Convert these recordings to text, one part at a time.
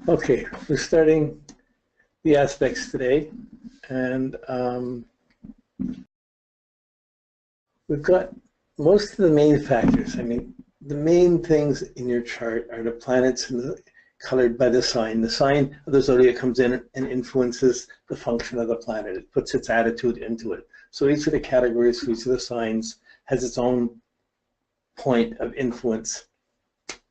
Okay, we're starting the aspects today, and we've got most of the main factors. I mean, the main things in your chart are the planets colored by the sign. The sign of the zodiac comes in and influences the function of the planet. It puts its attitude into it. So each of the categories for each of the signs has its own point of influence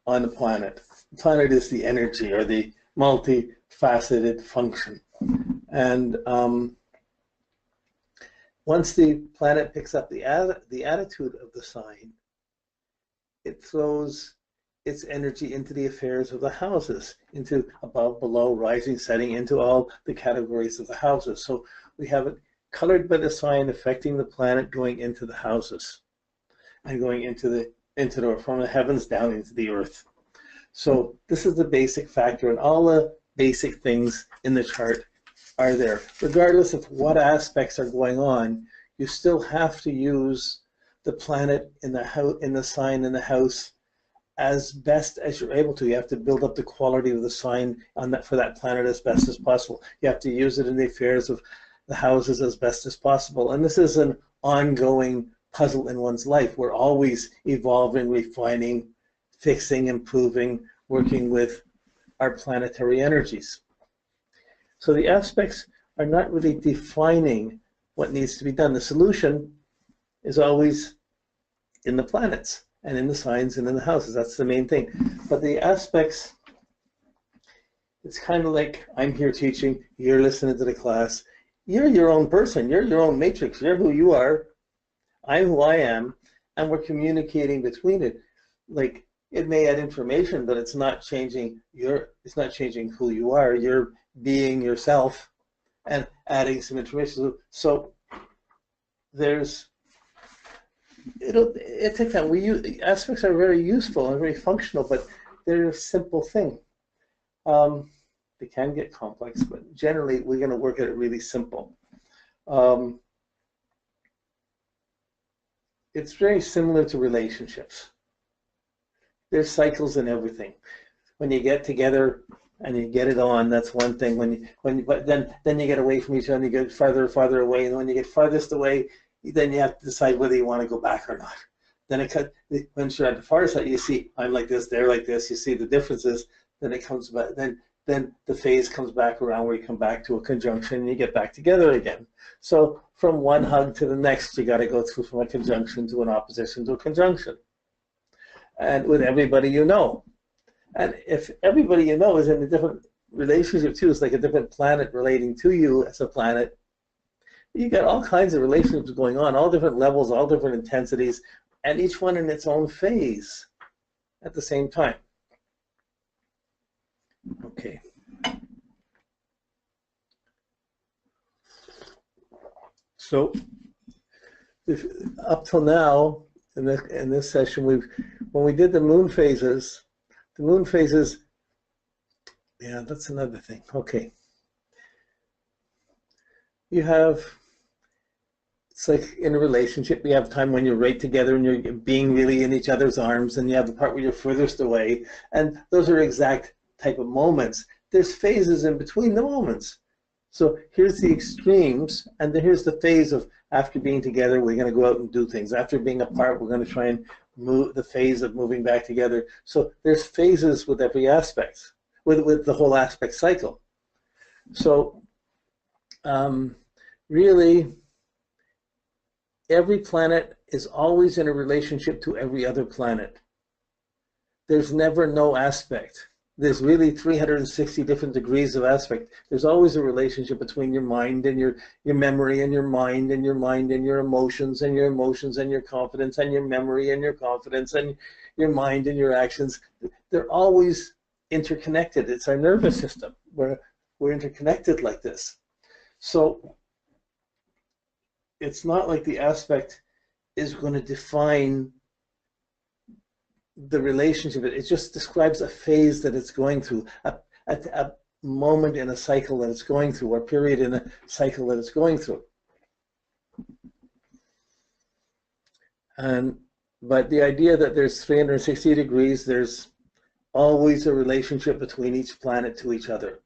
on the planet. The planet is the energy or the multifaceted function. And once the planet picks up the attitude of the sign, it throws its energy into the affairs of the houses, into above, below, rising, setting, into all the categories of the houses. So we have it colored by the sign affecting the planet going into the houses and going into the from the heavens down into the earth. So this is the basic factor, and all the basic things in the chart are there. Regardless of what aspects are going on, you still have to use the planet in the house, in the sign in the house, as best as you're able to. You have to build up the quality of the sign on that for that planet as best as possible. You have to use it in the affairs of the houses as best as possible. And this is an ongoing puzzle in one's life. We're always evolving, refining, fixing, improving, working with our planetary energies. So the aspects are not really defining what needs to be done. The solution is always in the planets and in the signs and in the houses. That's the main thing. But the aspects, it's kind of like I'm here teaching, you're listening to the class. You're your own person, you're your own matrix, you're who you are, I'm who I am, and we're communicating between it. Like, it may add information, but it's not changing it's not changing who you are. You're being yourself and adding some information. So there's, it takes time. Aspects are very useful and very functional, but they're a simple thing. They can get complex, but generally we're going to work at it really simple. It's very similar to relationships. There's cycles in everything. When you get together and you get it on, that's one thing. But then you get away from each other, and you get farther and farther away, and when you get farthest away, then you have to decide whether you want to go back or not. Then when you're at the far side, you see I'm like this, they're like this. You see the differences. Then it comes back. Then the phase comes back around where you come back to a conjunction and you get back together again. So from one hug to the next, you got to go through from a conjunction to an opposition to a conjunction. And with everybody you know. And if everybody you know is in a different relationship too, it's like a different planet relating to you as a planet, you got all kinds of relationships going on, all different levels, all different intensities, and each one in its own phase at the same time. Okay. So up till now, in this session, when we did the moon phases, yeah, that's another thing. Okay. You have, it's like in a relationship, you have time when you're right together and you're being really in each other's arms, and you have the part where you're furthest away, and those are exact type of moments. There's phases in between the moments. So here's the extremes, and then here's the phase of after being together, we're going to go out and do things. After being apart, we're going to try and move the phase of moving back together. So there's phases with every aspect, with the whole aspect cycle. So really, every planet is always in a relationship to every other planet. There's never no aspect. There's really 360 different degrees of aspect. There's always a relationship between your mind and your memory, and your mind and your mind and your emotions and your emotions and your confidence and your memory and your confidence and your mind and your actions. They're always interconnected. It's our nervous system. We're interconnected like this. So it's not like the aspect is going to define the relationship. It just describes a phase that it's going through, a moment in a cycle that it's going through, or a period in a cycle that it's going through. But the idea that there's 360 degrees, there's always a relationship between each planet to each other.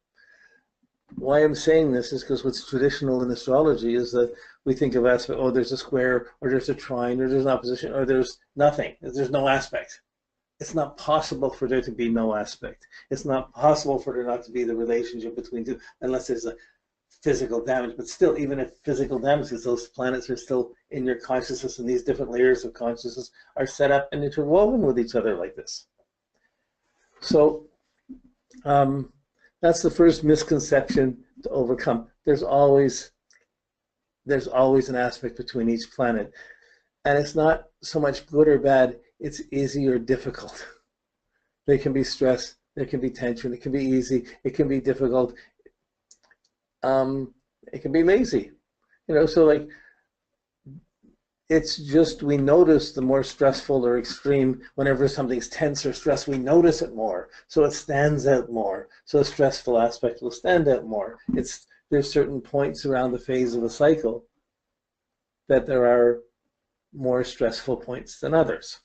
Why I'm saying this is because what's traditional in astrology is that we think of aspect, oh, there's a square, or there's a trine, or there's an opposition, or there's nothing. There's no aspect. It's not possible for there to be no aspect. It's not possible for there not to be the relationship between two, unless there's a physical damage. But still, even if physical damage, because those planets are still in your consciousness, and these different layers of consciousness are set up and interwoven with each other like this. So that's the first misconception to overcome. There's always an aspect between each planet, and it's not so much good or bad. It's easy or difficult. There can be stress, there can be tension, it can be easy, it can be difficult, it can be lazy. So like, it's just we notice the more stressful or extreme, whenever something's tense or stressed, we notice it more. So it stands out more. So a stressful aspect will stand out more. There's certain points around the phase of a cycle that there are more stressful points than others.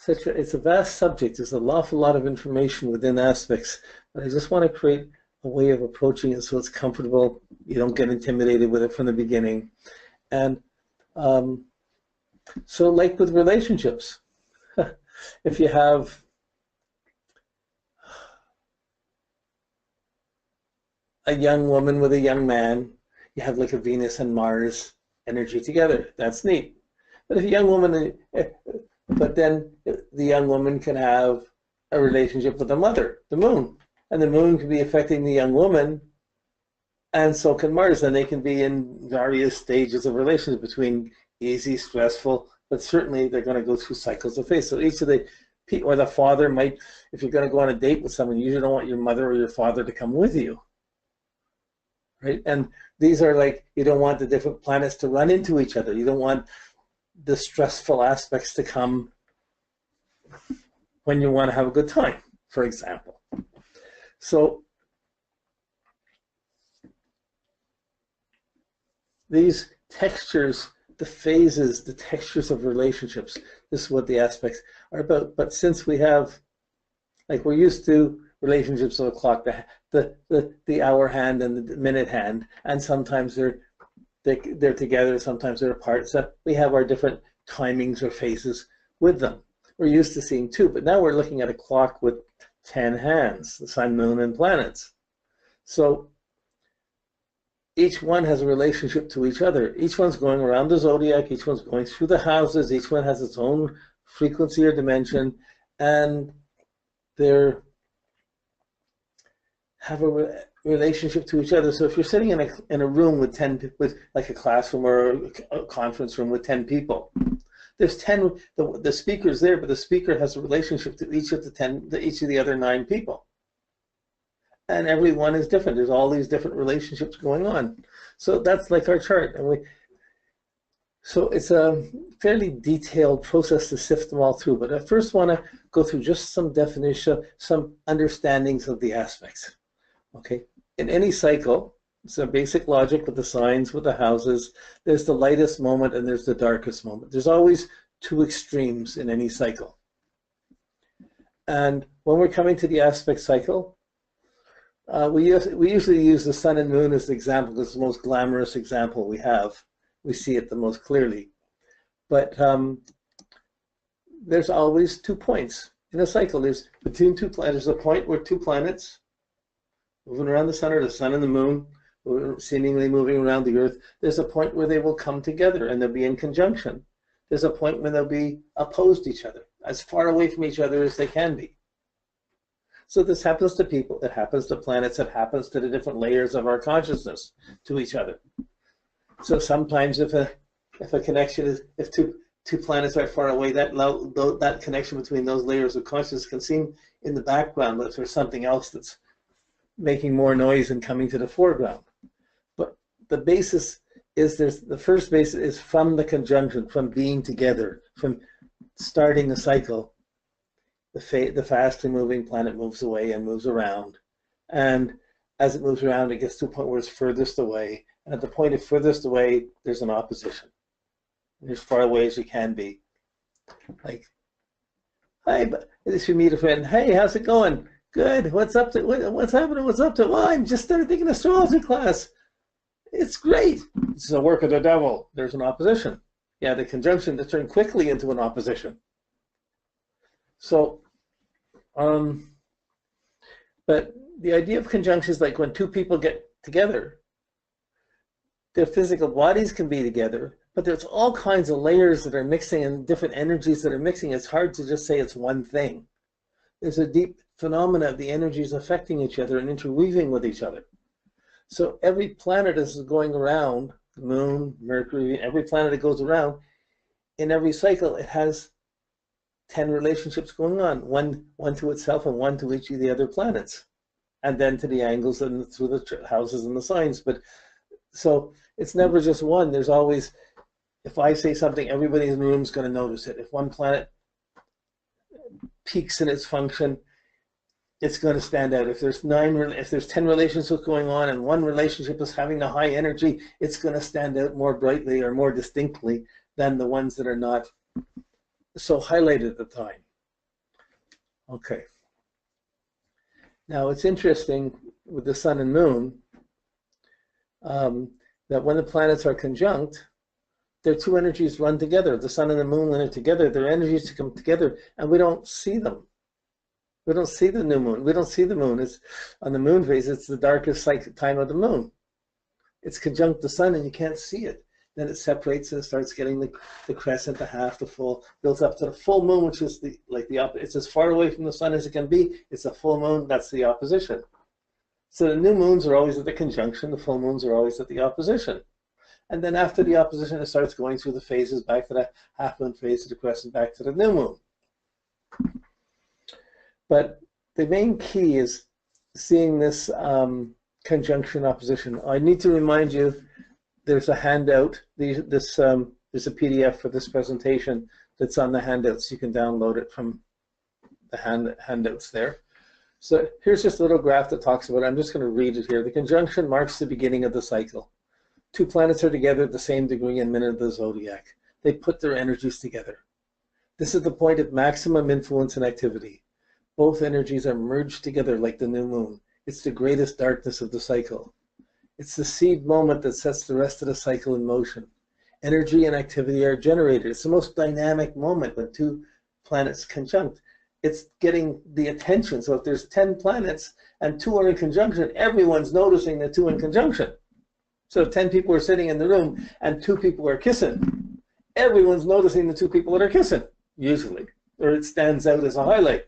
It's a vast subject. There's an awful lot of information within aspects, but I just want to create a way of approaching it so it's comfortable. You don't get intimidated with it from the beginning. And so like with relationships, if you have a young woman with a young man, you have like a Venus and Mars energy together. That's neat. But if a young woman, but then the young woman can have a relationship with the mother, the moon, and the moon can be affecting the young woman, and so can Mars, and they can be in various stages of relationship between easy, stressful, but certainly they're going to go through cycles of phase. So each of the, or the father might, if you're going to go on a date with someone, you usually don't want your mother or your father to come with you. Right? And these are like, you don't want the different planets to run into each other. You don't want the stressful aspects to come when you want to have a good time, for example. So these textures, the phases, the textures of relationships, this is what the aspects are about. But since we have, like, we're used to relationships of a clock, the hour hand and the minute hand, and sometimes they're together, sometimes they're apart. So we have our different timings or phases with them. We're used to seeing two, but now we're looking at a clock with 10 hands, the sun, moon, and planets. So each one has a relationship to each other. Each one's going around the zodiac, each one's going through the houses, each one has its own frequency or dimension, and they have a relationship to each other. So if you're sitting in a room with 10, with like a classroom or a conference room with 10 people, there's 10, the speaker's there, but the speaker has a relationship to each of the other 9 people. And everyone is different. There's all these different relationships going on. So that's like our chart. So it's a fairly detailed process to sift them all through. But I first want to go through just some definition, some understandings of the aspects. Okay, in any cycle, it's a basic logic with the signs, with the houses. There's the lightest moment and there's the darkest moment. There's always 2 extremes in any cycle. And when we're coming to the aspect cycle, we usually use the sun and moon as the example because it's the most glamorous example we have. We see it the most clearly. But there's always 2 points in a cycle. There's between 2 planets. There's a point where 2 planets moving around the sun, or the sun and the moon, seemingly moving around the earth. There's a point where they will come together and they'll be in conjunction. There's a point when they'll be opposed to each other, as far away from each other as they can be. So this happens to people, it happens to planets, it happens to the different layers of our consciousness to each other. So sometimes if a connection is, if two planets are far away, that connection between those layers of consciousness can seem in the background, but there's something else that's making more noise and coming to the foreground. But the basis is, the first basis is from the conjunction, from being together, from starting the cycle. The fastly moving planet moves away and moves around, and as it moves around, it gets to a point where it's furthest away. And at the point of furthest away, there's an opposition. And as far away as you can be. Like, hi, if you meet a friend, hey, how's it going? Good. What's up to? What's happening? What's up to? Well, I just started taking astrology class. It's great. It's a work of the devil. There's an opposition. Yeah, the conjunction to turn quickly into an opposition. So, but the idea of conjunction is like when two people get together, their physical bodies can be together, but there's all kinds of layers that are mixing and different energies that are mixing. It's hard to just say it's one thing. There's a deep phenomena of the energies affecting each other and interweaving with each other. So every planet is going around, the moon, Mercury, every planet that goes around, in every cycle, it has 10 relationships going on, one to itself and one to each of the other planets, and then to the angles and through the houses and the signs. But so it's never just one. There's always, if I say something, everybody in the room is going to notice it. If one planet peaks in its function, it's going to stand out. If there's 10 relationships going on and one relationship is having a high energy, it's going to stand out more brightly or more distinctly than the ones that are not so highlighted at the time. Okay. Now it's interesting with the sun and moon that when the planets are conjunct, their two energies run together. The sun and the moon, when they're together, their energies come together, and we don't see them. We don't see the new moon. We don't see the moon. It's on the moon phase. It's the darkest time of the moon. It's conjunct the sun, and you can't see it. Then it separates and it starts getting the crescent, the half, the full, builds up to the full moon, which is the opposite. It's as far away from the sun as it can be. It's a full moon. That's the opposition. So the new moons are always at the conjunction. The full moons are always at the opposition. And then after the opposition, it starts going through the phases, back to the half moon phase, to the crescent, back to the new moon. But the main key is seeing this conjunction opposition. I need to remind you, there's a handout. There's a PDF for this presentation that's on the handouts. You can download it from the handouts there. So here's just a little graph that talks about it. I'm just going to read it here. The conjunction marks the beginning of the cycle. Two planets are together at the same degree and minute of the zodiac. They put their energies together. This is the point of maximum influence and activity. Both energies are merged together like the new moon. It's the greatest darkness of the cycle. It's the seed moment that sets the rest of the cycle in motion. Energy and activity are generated. It's the most dynamic moment when two planets conjunct. It's getting the attention. So if there's 10 planets and 2 are in conjunction, everyone's noticing the 2 in conjunction. So if 10 people are sitting in the room and 2 people are kissing, everyone's noticing the 2 people that are kissing, usually, or it stands out as a highlight.